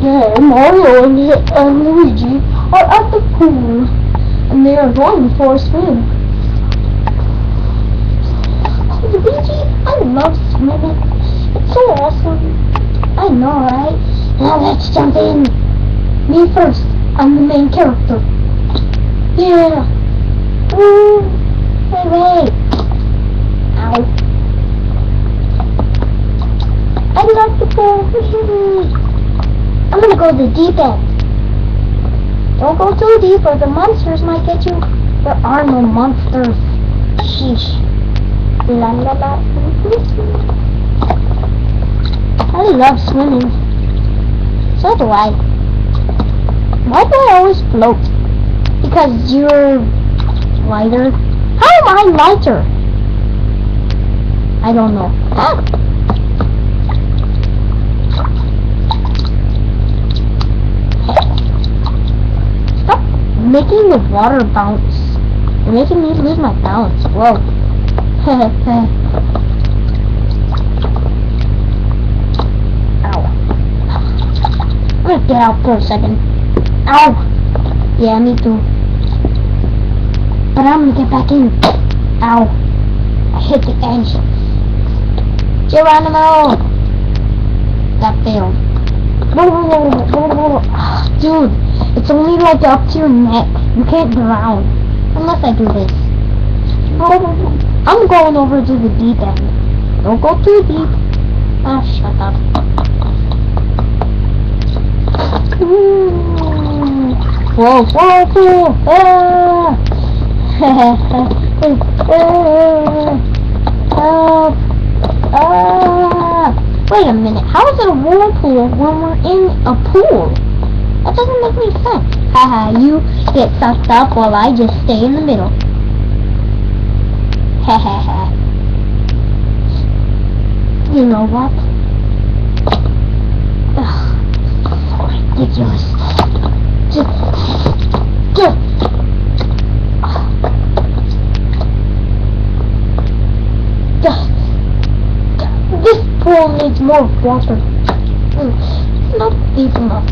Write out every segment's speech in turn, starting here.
Mario and Luigi are at the pool, and they are going for a swim. Luigi, I love swimming. It's so awesome. I know, right? Now let's jump in. Me first. I'm the main character. Yeah. Woo. Wait. Ow. I like the pool. I'm gonna go to the deep end. Don't go too deep or the monsters might get you. There are no monsters. Sheesh. La la la. I love swimming. So do I. Why do I always float? Because you're lighter. How am I lighter? I don't know. Ah. Stop making the water bounce. You're making me lose my balance. Whoa. Ow. I'm gonna get out for a second. Ow. Yeah, me too. But I'm gonna get back in. Ow. I hit the edge. Geronimo! That failed. Dude, it's only like up to your neck. You can't drown. Unless I do this. I'm going over to the deep end. Don't go too deep. Ah, shut up. Whoa, whoa, whoa! Ah! Wait a minute, how is it a whirlpool when we're in a pool? That doesn't make any sense. Haha, you get sucked up while I just stay in the middle. Hahaha. You know what? Ugh, so ridiculous. This pool needs more water. Not deep enough.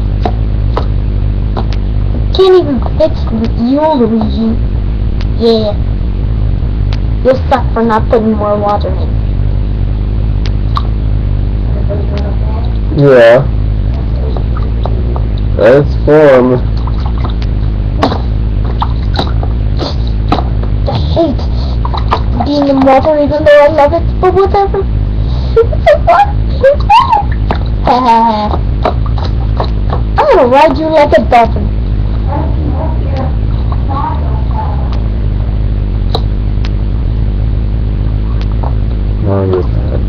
Can't even fix with you, Luigi. Yeah. You're stuck for not putting more water in. Yeah. That's form. I hate being in water even though I love it, but whatever. I'm gonna ride you like a dolphin. No, you're bad.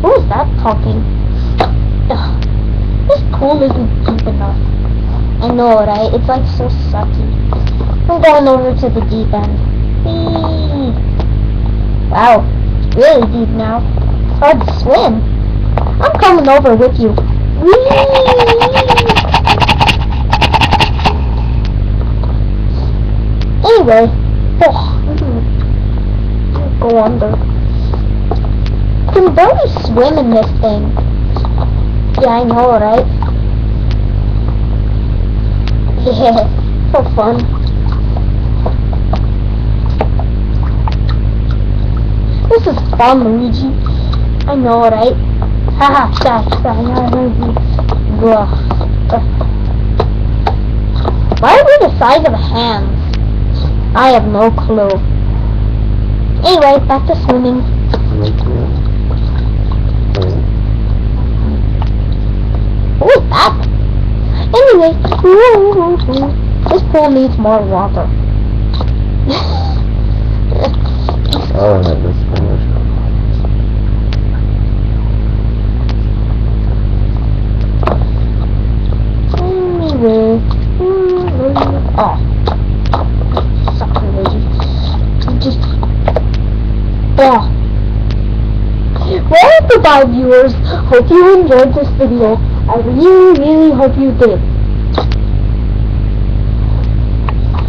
Who's that talking? Ugh, this pool isn't deep enough. I know, right? It's like so sucky. I'm going over to the deep end. Whee! Wow, it's really deep now. It's hard to swim. I'm coming over with you. Whee! Anyway, go under. I can barely swim in this thing. Yeah, I know, right? Yeah, so fun. This is fun, Luigi. I know, right? Haha, why are we the size of hands? I have no clue. Anyway, back to swimming. What was that? Anyway, this pool needs more water. Oh, that is finished. Anyway, oh, sucker, Luigi. Just, oh. Well, goodbye, viewers. Hope you enjoyed this video. I really, really hope you did.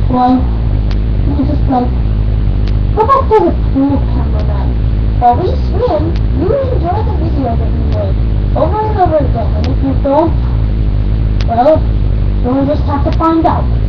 Well, you just like, go back to the pool cameraman. While we swim, you enjoy the video. know? Well, we'll just have to find out.